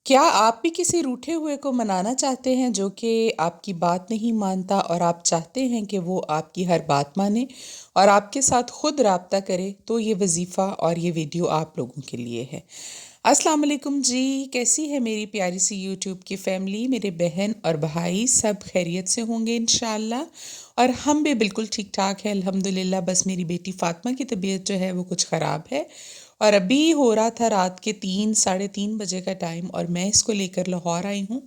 क्या आप भी किसी रूठे हुए को मनाना चाहते हैं जो कि आपकी बात नहीं मानता और आप चाहते हैं कि वो आपकी हर बात माने और आपके साथ खुद राब्ता करे, तो ये वजीफ़ा और ये वीडियो आप लोगों के लिए है। अस्सलाम वालेकुम जी, कैसी है मेरी प्यारी सी यूट्यूब की फैमिली। मेरे बहन और भाई सब खैरियत से होंगे इंशाल्लाह, और हम भी बिल्कुल ठीक ठाक है अल्हम्दुलिल्लाह। बस मेरी बेटी फ़ातिमा की तबीयत जो है वो कुछ ख़राब है, और अभी हो रहा था रात के 3 साढ़े 3 बजे का टाइम, और मैं इसको लेकर लाहौर आई हूँ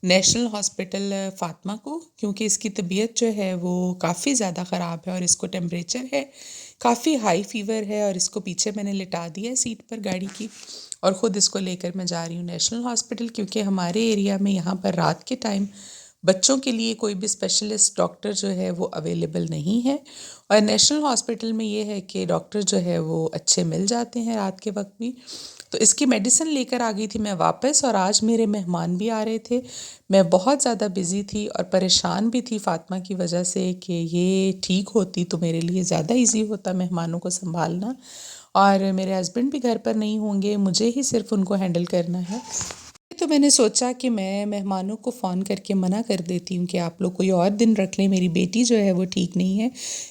नेशनल हॉस्पिटल फ़ातिमा को, क्योंकि इसकी तबीयत जो है वो काफ़ी ज़्यादा ख़राब है और इसको टेम्परेचर है, काफ़ी हाई फीवर है। और इसको पीछे मैंने लिटा दिया है सीट पर गाड़ी की, और ख़ुद इसको लेकर मैं जा रही हूँ नेशनल हॉस्पिटल, क्योंकि हमारे एरिया में यहाँ पर रात के टाइम बच्चों के लिए कोई भी स्पेशलिस्ट डॉक्टर जो है वो अवेलेबल नहीं है। और नेशनल हॉस्पिटल में ये है कि डॉक्टर जो है वो अच्छे मिल जाते हैं रात के वक्त भी। तो इसकी मेडिसिन लेकर आ गई थी मैं वापस, और आज मेरे मेहमान भी आ रहे थे। मैं बहुत ज़्यादा बिज़ी थी और परेशान भी थी फ़ातिमा की वजह से कि ये ठीक होती तो मेरे लिए ज़्यादा इजी होता मेहमानों को संभालना, और मेरे हस्बैंड भी घर पर नहीं होंगे, मुझे ही सिर्फ उनको हैंडल करना है। तो मैंने सोचा कि मैं मेहमानों को फ़ोन करके मना कर देती हूँ कि आप लोग कोई और दिन रख लें, मेरी बेटी जो है वो ठीक नहीं है।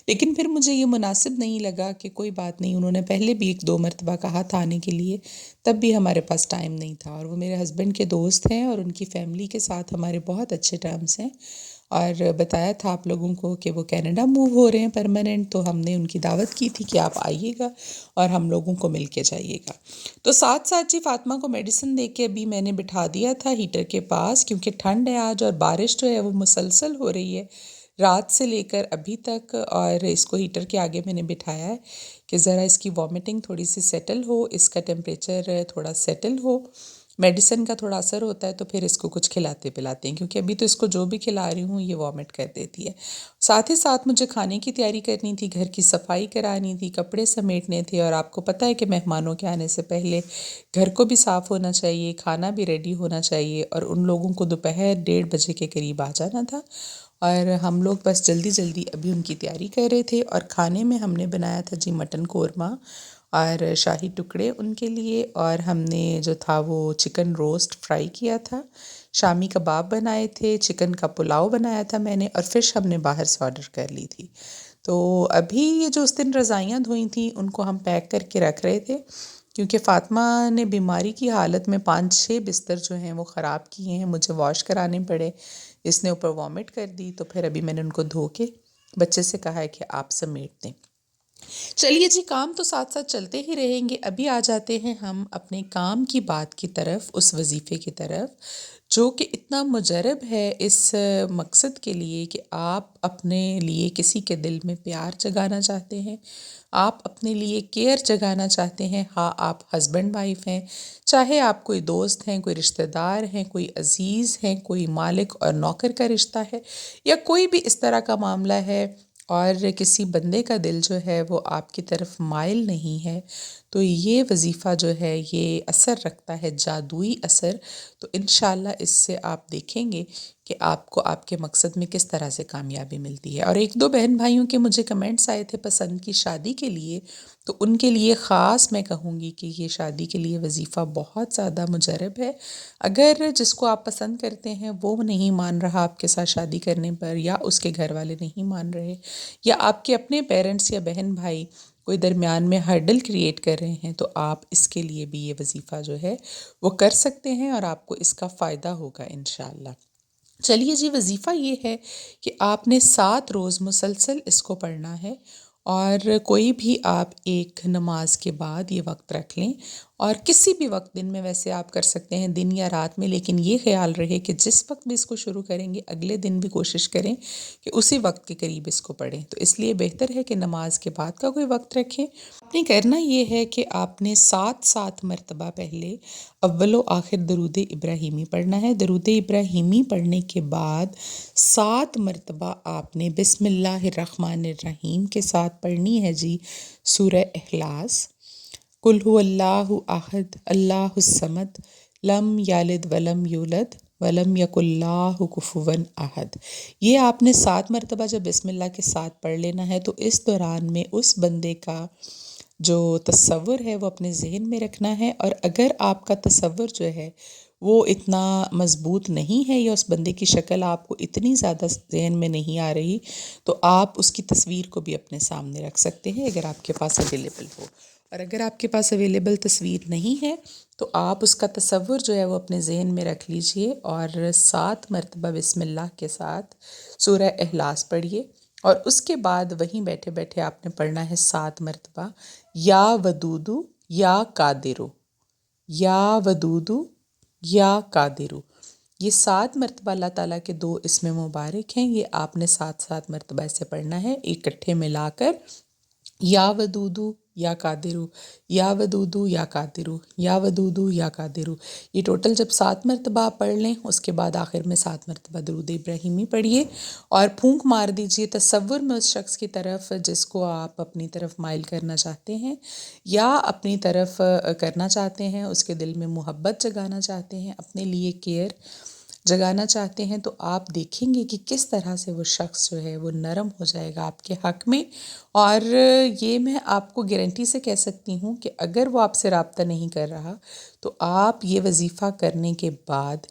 लेकिन फिर मुझे ये मुनासिब नहीं लगा कि कोई बात नहीं, उन्होंने पहले भी 1-2 मरतबा कहा था आने के लिए, तब भी हमारे पास टाइम नहीं था। और वो मेरे हस्बैंड के दोस्त हैं और उनकी फ़ैमिली के साथ हमारे बहुत अच्छे टर्म्स हैं। और बताया था आप लोगों को कि वो कनाडा मूव हो रहे हैं परमानेंट, तो हमने उनकी दावत की थी कि आप आइएगा और हम लोगों को मिल के जाइएगा। तो साथ साथ जी फ़ातिमा को मेडिसिन दे के अभी मैंने बिठा दिया था हीटर के पास, क्योंकि ठंड है आज और बारिश जो है वो मुसलसल हो रही है रात से लेकर अभी तक। और इसको हीटर के आगे मैंने बिठाया है कि ज़रा इसकी वॉमिटिंग थोड़ी सी सेटल हो, इसका टेम्परेचर थोड़ा सेटल हो, मेडिसिन का थोड़ा असर होता है तो फिर इसको कुछ खिलाते पिलाते हैं, क्योंकि अभी तो इसको जो भी खिला रही हूँ ये वॉमिट कर देती है। साथ ही साथ मुझे खाने की तैयारी करनी थी, घर की सफाई करानी थी, कपड़े समेटने थे, और आपको पता है कि मेहमानों के आने से पहले घर को भी साफ़ होना चाहिए, खाना भी रेडी होना चाहिए, और उन लोगों को दोपहर 1:30 बजे के करीब आ जाना था। और हम लोग बस जल्दी जल्दी अभी उनकी तैयारी कर रहे थे। और खाने में हमने बनाया था जी मटन कोरमा और शाही टुकड़े उनके लिए, और हमने जो था वो चिकन रोस्ट फ्राई किया था, शामी कबाब बनाए थे, चिकन का पुलाव बनाया था मैंने, और फ़िश हमने बाहर से ऑर्डर कर ली थी। तो अभी ये जो उस दिन रज़ाइयाँ धोई थी उनको हम पैक करके रख रहे थे, क्योंकि फ़ातिमा ने बीमारी की हालत में 5-6 बिस्तर जो हैं वो ख़राब किए हैं, मुझे वॉश कराने पड़े। इसने ऊपर वॉमिट कर दी, तो फिर अभी मैंने उनको धो के बच्चे से कहा है कि आप समेट दें। चलिए जी, काम तो साथ साथ चलते ही रहेंगे। अभी आ जाते हैं हम अपने काम की बात की तरफ, उस वजीफ़े की तरफ जो कि इतना मुजरब है इस मकसद के लिए कि आप अपने लिए किसी के दिल में प्यार जगाना चाहते हैं, आप अपने लिए केयर जगाना चाहते हैं। हाँ, आप हस्बैंड वाइफ हैं, चाहे आप कोई दोस्त हैं, कोई रिश्तेदार हैं, कोई अज़ीज़ हैं, कोई मालिक और नौकर का रिश्ता है, या कोई भी इस तरह का मामला है, और किसी बंदे का दिल जो है वो आपकी तरफ माइल नहीं है, तो ये वजीफ़ा जो है ये असर रखता है, जादुई असर। तो इंशाल्लाह इससे आप देखेंगे कि आपको आपके मकसद में किस तरह से कामयाबी मिलती है। और 1-2 बहन भाइयों के मुझे कमेंट्स आए थे पसंद की शादी के लिए, तो उनके लिए ख़ास मैं कहूँगी कि ये शादी के लिए वजीफ़ा बहुत ज़्यादा मुजरब है। अगर जिसको आप पसंद करते हैं वो नहीं मान रहा आपके साथ शादी करने पर, या उसके घर वाले नहीं मान रहे, या आपके अपने पेरेंट्स या बहन भाई कोई दरमियान में हर्डल क्रिएट कर रहे हैं, तो आप इसके लिए भी ये वजीफ़ा जो है वो कर सकते हैं, और आपको इसका फ़ायदा होगा इंशाल्लाह। चलिए जी, वजीफ़ा ये है कि आपने 7 रोज़ मुसलसल इसको पढ़ना है, और कोई भी आप एक नमाज के बाद ये वक्त रख लें, और किसी भी वक्त दिन में वैसे आप कर सकते हैं, दिन या रात में, लेकिन ये ख्याल रहे कि जिस वक्त भी इसको शुरू करेंगे अगले दिन भी कोशिश करें कि उसी वक्त के करीब इसको पढ़ें। तो इसलिए बेहतर है कि नमाज के बाद का कोई वक्त रखें। आपने करना ये है कि आपने 7-7 मरतबा पहले अव्वलो आखिर दरूद इब्राहीमी पढ़ना है। दरूद इब्राहीमी पढ़ने के बाद 7 मरतबा आपने बिस्मिल्लाहिर्रहमानिर्रहीम के साथ पढ़नी है जी सूरह इखलास, कुल हुवल्लाहु अहद अल्लाहुस्समद लम यालिद वलम यूलद वलम यकुल्लाहु कुफुवन अहद। ये आपने 7 मरतबा जब बिस्मिल्लाह के साथ पढ़ लेना है, तो इस दौरान में उस बंदे का जो तसव्वुर है वो अपने जहन में रखना है, और अगर आपका तसव्वुर जो है वो इतना मज़बूत नहीं है या उस बंदे की शक्ल आपको इतनी ज़्यादा ज़हन में नहीं आ रही, तो आप उसकी तस्वीर को भी अपने सामने रख सकते हैं अगर आपके पास अवेलेबल हो। और अगर आपके पास अवेलेबल तस्वीर नहीं है तो आप उसका तसव्वुर जो है वो अपने ज़हन में रख लीजिए और 7 मरतबा बिस्मिल्लाह के साथ सूरह इखलास पढ़िए। और उसके बाद वहीं बैठे बैठे आपने पढ़ना है 7 मरतबा या वदूदु या कादिरु, या वदूदु या कादिरु। ये 7 मरतबा अल्लाह ताला के 2 इसमें मुबारक हैं, ये आपने 7-7 मरतबा ऐसे पढ़ना है इकट्ठे मिलाकर। या वदूदु या कादिरु, या वदूदु या कादिरु, या वदूदु या कादिरु। ये टोटल जब 7 मरतबा आप पढ़ लें उसके बाद आखिर में 7 मरतबा दरूद इब्राहिमी पढ़िए और फूंक मार दीजिए तसव्वुर में उस शख्स की तरफ जिसको आप अपनी तरफ माइल करना चाहते हैं या अपनी तरफ करना चाहते हैं, उसके दिल में मोहब्बत जगाना चाहते हैं, अपने लिए केयर जगाना चाहते हैं। तो आप देखेंगे कि किस तरह से वो शख्स जो है वो नरम हो जाएगा आपके हक़ में। और ये मैं आपको गारंटी से कह सकती हूँ कि अगर वो आपसे रब्ता नहीं कर रहा तो आप ये वजीफ़ा करने के बाद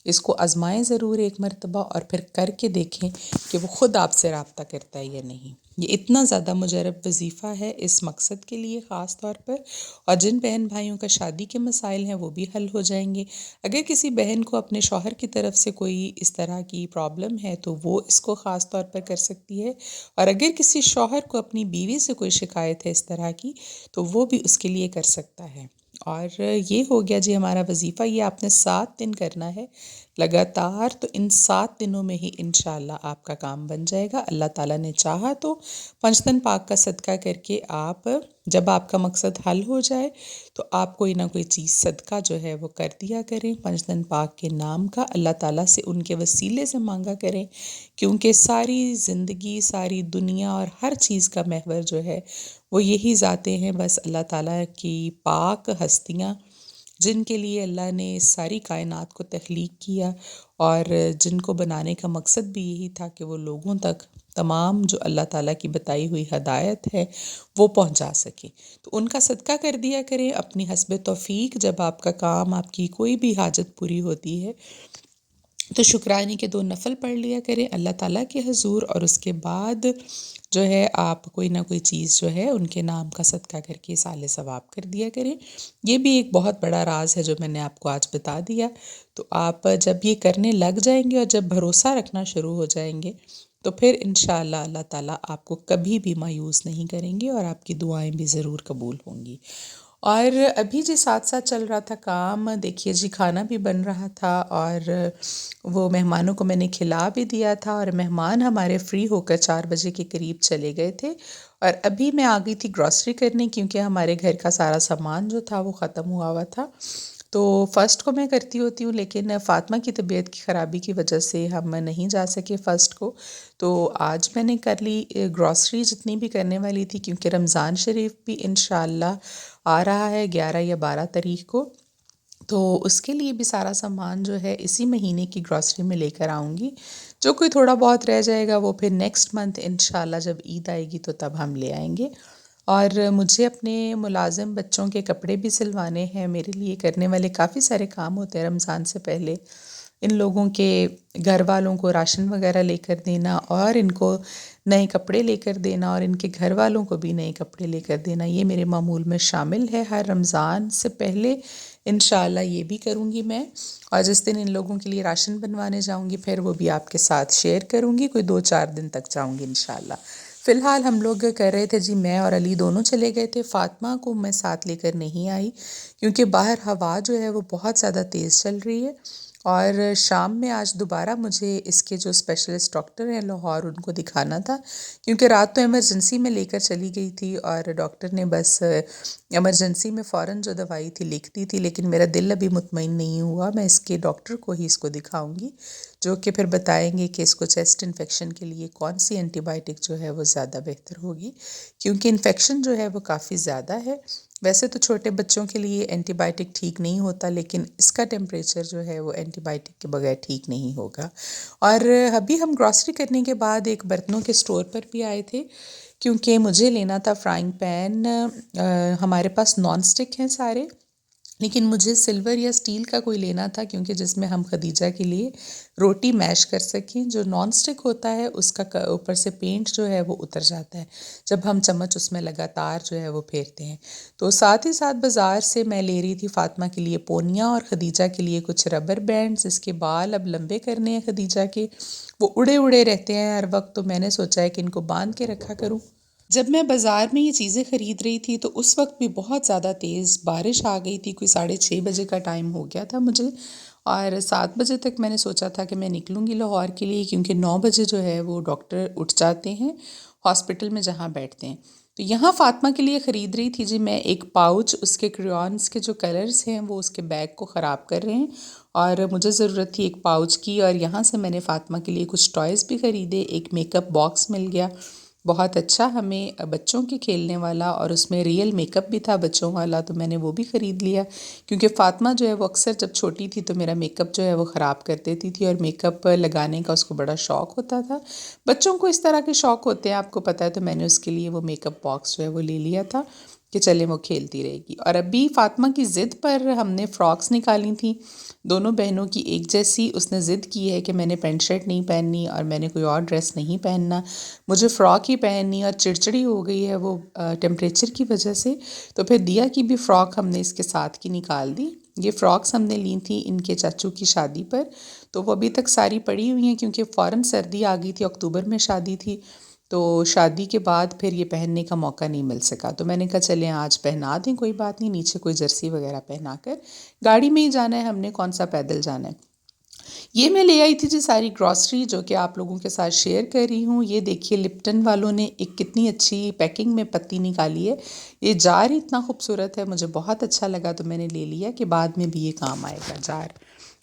इसको आजमाएं ज़रूर एक मरतबा और फिर करके देखें कि वो ख़ुद आपसे रब्ता करता है या नहीं। ये इतना ज़्यादा मुजरब वजीफ़ा है इस मकसद के लिए ख़ास तौर पर। और जिन बहन भाइयों का शादी के मसाइल हैं वो भी हल हो जाएंगे। अगर किसी बहन को अपने शौहर की तरफ से कोई इस तरह की प्रॉब्लम है तो वो इसको ख़ास तौर पर कर सकती है। और अगर किसी शौहर को अपनी बीवी से कोई शिकायत है इस तरह की तो वो भी उसके लिए कर सकता है। और ये हो गया जी हमारा वजीफ़ा। ये आपने 7 दिन करना है लगातार। तो इन 7 दिनों में ही इंशाअल्लाह आपका काम बन जाएगा। अल्लाह ताला ने चाहा तो पंजतन पाक का सदका करके आप जब आपका मकसद हल हो जाए तो आप कोई ना कोई चीज़ सदका जो है वो कर दिया करें पंजतन पाक के नाम का। अल्लाह ताला से उनके वसीले से मांगा करें क्योंकि सारी ज़िंदगी, सारी दुनिया और हर चीज़ का महवर जो है वो यही ज़ातें हैं। बस अल्लाह ताला की पाक हस्तियाँ जिनके लिए अल्लाह ने सारी कायनात को तख्लीक किया और जिनको बनाने का मकसद भी यही था कि वो लोगों तक तमाम जो अल्लाह ताला की बताई हुई हदायत है वो पहुंचा सके। तो उनका सदका कर दिया करें अपनी हस्ब तौफीक। जब आपका काम, आपकी कोई भी हाजत पूरी होती है तो शुक्राने के 2 नफ़ल पढ़ लिया करें अल्लाह ताला के हजूर। और उसके बाद जो है आप कोई ना कोई चीज़ जो है उनके नाम का सदका करके साले सवाब कर दिया करें। ये भी एक बहुत बड़ा राज है जो मैंने आपको आज बता दिया। तो आप जब ये करने लग जाएंगे और जब भरोसा रखना शुरू हो जाएंगे तो फिर इंशाअल्लाह अल्लाह ताला आपको कभी भी मायूस नहीं करेंगे और आपकी दुआएं भी ज़रूर कबूल होंगी। और अभी जी साथ साथ चल रहा था काम। देखिए जी खाना भी बन रहा था और वो मेहमानों को मैंने खिला भी दिया था और मेहमान हमारे फ्री होकर 4 बजे के करीब चले गए थे। और अभी मैं आ गई थी ग्रॉसरी करने क्योंकि हमारे घर का सारा सामान जो था वो ख़त्म हुआ हुआ था। तो फ़र्स्ट को मैं करती होती हूँ लेकिन फ़ातिमा की तबीयत की ख़राबी की वजह से हम नहीं जा सके फ़र्स्ट को। तो आज मैंने कर ली ग्रॉसरी जितनी भी करने वाली थी क्योंकि रमज़ान शरीफ भी इंशाअल्लाह आ रहा है 11 या 12 तारीख को। तो उसके लिए भी सारा सामान जो है इसी महीने की ग्रॉसरी में लेकर आऊँगी। जो कोई थोड़ा बहुत रह जाएगा वो फिर नेक्स्ट मंथ इंशाल्लाह जब ईद आएगी तो तब हम ले आएंगे। और मुझे अपने मुलाजिम बच्चों के कपड़े भी सिलवाने हैं। मेरे लिए करने वाले काफ़ी सारे काम होते हैं रमज़ान से पहले। इन लोगों के घर वालों को राशन वगैरह लेकर देना और इनको नए कपड़े लेकर देना और इनके घर वालों को भी नए कपड़े लेकर देना, ये मेरे मामूल में शामिल है हर रमज़ान से पहले। इंशाअल्लाह ये भी करूँगी मैं। और जिस दिन इन लोगों के लिए राशन बनवाने जाऊँगी फिर वो भी आपके साथ शेयर करूँगी। कोई 2-4 दिन तक जाऊँगी इंशाअल्लाह। फ़िलहाल हम लोग कर रहे थे जी, मैं और अली दोनों चले गए थे। फ़ातिमा को मैं साथ लेकर नहीं आई क्योंकि बाहर हवा जो है वो बहुत ज़्यादा तेज़ चल रही है। और शाम में आज दोबारा मुझे इसके जो स्पेशलिस्ट डॉक्टर हैं लाहौर उनको दिखाना था क्योंकि रात तो इमरजेंसी में लेकर चली गई थी और डॉक्टर ने बस इमरजेंसी में फ़ौरन जो दवाई थी लिख दी थी। लेकिन मेरा दिल अभी मुतमईन नहीं हुआ। मैं इसके डॉक्टर को ही इसको दिखाऊंगी जो कि फिर बताएंगे कि इसको चेस्ट इन्फेक्शन के लिए कौन सी एंटीबायोटिक जो है वो ज़्यादा बेहतर होगी क्योंकि इन्फेक्शन जो है वो काफ़ी ज़्यादा है। वैसे तो छोटे बच्चों के लिए एंटीबायोटिक ठीक नहीं होता लेकिन इसका टेम्परेचर जो है वो एंटीबायोटिक के बगैर ठीक नहीं होगा। और अभी हम ग्रॉसरी करने के बाद एक बर्तनों के स्टोर पर भी आए थे क्योंकि मुझे लेना था फ्राइंग पैन। हमारे पास नॉन स्टिक हैं सारे लेकिन मुझे सिल्वर या स्टील का कोई लेना था, क्योंकि जिसमें हम खदीजा के लिए रोटी मैश कर सकें। जो नॉन स्टिक होता है उसका ऊपर से पेंट जो है वो उतर जाता है जब हम चम्मच उसमें लगातार जो है वो फेरते हैं। तो साथ ही साथ बाज़ार से मैं ले रही थी फ़ातिमा के लिए पोनिया और खदीजा के लिए कुछ रबर बैंड्स। इसके बाल अब लंबे करने हैं खदीजा के, वो उड़े उड़े रहते हैं हर वक्त, तो मैंने सोचा है कि इनको बांध के रखा करूँ। जब मैं बाज़ार में ये चीज़ें ख़रीद रही थी तो उस वक्त भी बहुत ज़्यादा तेज़ बारिश आ गई थी। कोई 6:30 बजे का टाइम हो गया था मुझे, और 7 बजे तक मैंने सोचा था कि मैं निकलूँगी लाहौर के लिए, क्योंकि 9 बजे जो है वो डॉक्टर उठ जाते हैं हॉस्पिटल में जहाँ बैठते हैं। तो यहाँ फ़ातिमा के लिए ख़रीद रही थी जी मैं एक पाउच। उसके क्रेयॉन्स के जो कलर्स हैं वो उसके बैग को ख़राब कर रहे हैं, और मुझे ज़रूरत थी एक पाउच की। और यहाँ से मैंने फ़ातिमा के लिए कुछ टॉयज़ भी ख़रीदे। एक मेकअप बॉक्स मिल गया बहुत अच्छा हमें, बच्चों के खेलने वाला, और उसमें रियल मेकअप भी था बच्चों वाला, तो मैंने वो भी ख़रीद लिया। क्योंकि फ़ातिमा जो है वो अक्सर जब छोटी थी तो मेरा मेकअप जो है वो ख़राब कर देती थी, और मेकअप लगाने का उसको बड़ा शौक़ होता था। बच्चों को इस तरह के शौक़ होते हैं, आपको पता है। तो मैंने उसके लिए वो मेकअप बॉक्स जो है वो ले लिया था कि चले वो खेलती रहेगी। और अभी फ़ातिमा की ज़िद पर हमने फ़्रॉक्स निकाली थी दोनों बहनों की एक जैसी। उसने ज़िद की है कि मैंने पेंट शर्ट नहीं पहननी और मैंने कोई और ड्रेस नहीं पहनना, मुझे फ़्रॉक ही पहननी। और चिड़चिड़ी हो गई है वो टेम्परेचर की वजह से। तो फिर दिया की भी फ़्रॉक हमने इसके साथ की निकाल दी। ये फ़्रॉक्स हमने ली थी इनके चाचू की शादी पर, तो वो अभी तक सारी पड़ी हुई हैं, क्योंकि फ़ौरन सर्दी आ गई थी, अक्टूबर में शादी थी। तो शादी के बाद फिर ये पहनने का मौका नहीं मिल सका, तो मैंने कहा चलें आज पहना दें, कोई बात नहीं, नीचे कोई जर्सी वगैरह पहना कर। गाड़ी में ही जाना है हमने, कौन सा पैदल जाना है। ये मैं ले आई थी जी सारी ग्रॉसरी, जो कि आप लोगों के साथ शेयर कर रही हूँ। ये देखिए लिप्टन वालों ने एक कितनी अच्छी पैकिंग में पत्ती निकाली है। ये जार ही इतना खूबसूरत है, मुझे बहुत अच्छा लगा, तो मैंने ले लिया कि बाद में भी ये काम आएगा जार।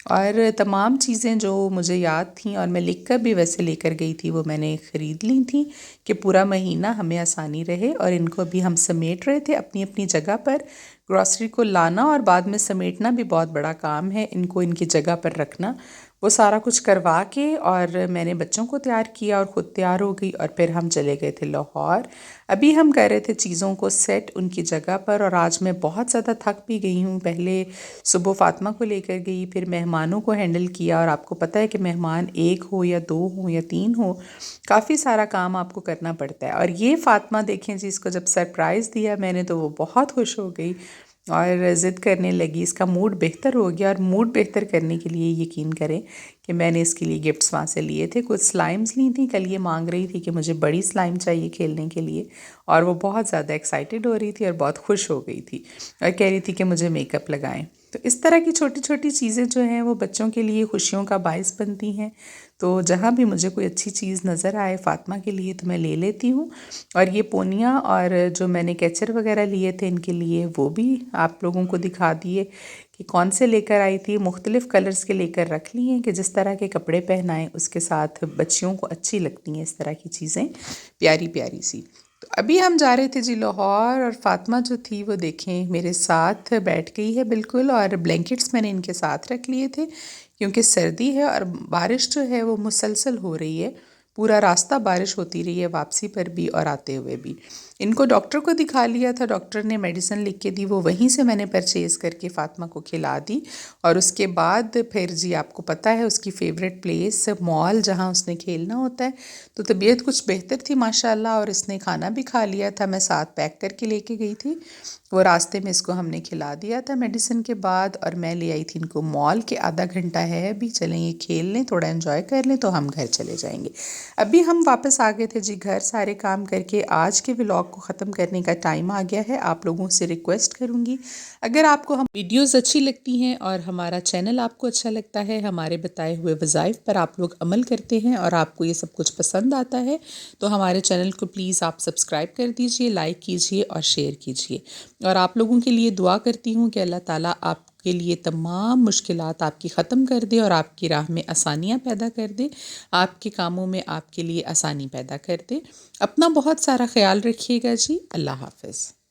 और तमाम चीज़ें जो मुझे याद थी और मैं लिख कर भी वैसे लेकर गई थी वो मैंने ख़रीद ली थी, कि पूरा महीना हमें आसानी रहे। और इनको अभी हम समेट रहे थे अपनी अपनी जगह पर। ग्रॉसरी को लाना और बाद में समेटना भी बहुत बड़ा काम है, इनको इनकी जगह पर रखना। वो सारा कुछ करवा के और मैंने बच्चों को तैयार किया और ख़ुद तैयार हो गई, और फिर हम चले गए थे लाहौर। अभी हम कर रहे थे चीज़ों को सेट उनकी जगह पर। और आज मैं बहुत ज़्यादा थक भी गई हूँ। पहले सुबह फ़ातिमा को लेकर गई, फिर मेहमानों को हैंडल किया, और आपको पता है कि मेहमान एक हो या दो हो या तीन हो, काफ़ी सारा काम आपको करना पड़ता है। और ये फ़ातिमा देखें जी, इसको जब सरप्राइज़ दिया मैंने तो वो बहुत खुश हो गई और ज़िद करने लगी। इसका मूड बेहतर हो गया, और मूड बेहतर करने के लिए यकीन करें कि मैंने इसके लिए गिफ्ट्स वहाँ से लिए थे। कुछ स्लाइम्स ली थी, कल ये मांग रही थी कि मुझे बड़ी स्लाइम चाहिए खेलने के लिए, और वो बहुत ज़्यादा एक्साइटेड हो रही थी और बहुत खुश हो गई थी, और कह रही थी कि मुझे मेकअप लगाएं। तो इस तरह की छोटी छोटी चीज़ें जो हैं वो बच्चों के लिए खुशियों का बायस बनती हैं। तो जहाँ भी मुझे कोई अच्छी चीज़ नज़र आए फ़ातिमा के लिए तो मैं ले लेती हूँ। और ये पोनिया और जो मैंने कैचर वगैरह लिए थे इनके लिए, वो भी आप लोगों को दिखा दिए कि कौन से लेकर आई थी। मुख्तलिफ़ कलर्स के लेकर रख लिए हैं कि जिस तरह के कपड़े पहनाएं उसके साथ बच्चियों को अच्छी लगती हैं इस तरह की चीज़ें, प्यारी प्यारी सी। तो अभी हम जा रहे थे जी लाहौर, और फ़ातिमा जो थी वो देखें मेरे साथ बैठ गई है बिल्कुल। और ब्लैंकेट्स मैंने इनके साथ रख लिए थे, क्योंकि सर्दी है और बारिश जो है वो मुसलसल हो रही है। पूरा रास्ता बारिश होती रही है, वापसी पर भी और आते हुए भी। इनको डॉक्टर को दिखा लिया था, डॉक्टर ने मेडिसिन लिख के दी, वो वहीं से मैंने परचेज़ करके फ़ातिमा को खिला दी। और उसके बाद फिर जी आपको पता है उसकी फ़ेवरेट प्लेस मॉल, जहाँ उसने खेलना होता है। तो तबीयत कुछ बेहतर थी माशाल्लाह, और इसने खाना भी खा लिया था, मैं साथ पैक करके लेके गई थी। वो रास्ते में इसको हमने खिला दिया था मेडिसिन के बाद। और मैं ले आई थी इनको मॉल के, आधा घंटा है अभी, चलें ये खेल लें, थोड़ा एंजॉय कर लें, तो हम घर चले जाएंगे। अभी हम वापस आ गए थे जी घर, सारे काम करके। आज के व्लॉग को ख़त्म करने का टाइम आ गया है। आप लोगों से रिक्वेस्ट करूँगी, अगर आपको हम वीडियोज़ अच्छी लगती हैं और हमारा चैनल आपको अच्छा लगता है, हमारे बताए हुए वज़ाइफ पर आप लोग अमल करते हैं और आपको ये सब कुछ पसंद आता है, तो हमारे चैनल को प्लीज़ आप सब्सक्राइब कर दीजिए, लाइक कीजिए और शेयर कीजिए। और आप लोगों के लिए दुआ करती हूँ कि अल्लाह ताला आपके लिए तमाम मुश्किलात आपकी ख़त्म कर दे और आपकी राह में आसानियाँ पैदा कर दे, आपके कामों में आपके लिए आसानी पैदा कर दे। अपना बहुत सारा ख्याल रखिएगा जी। अल्लाह हाफ़िज़।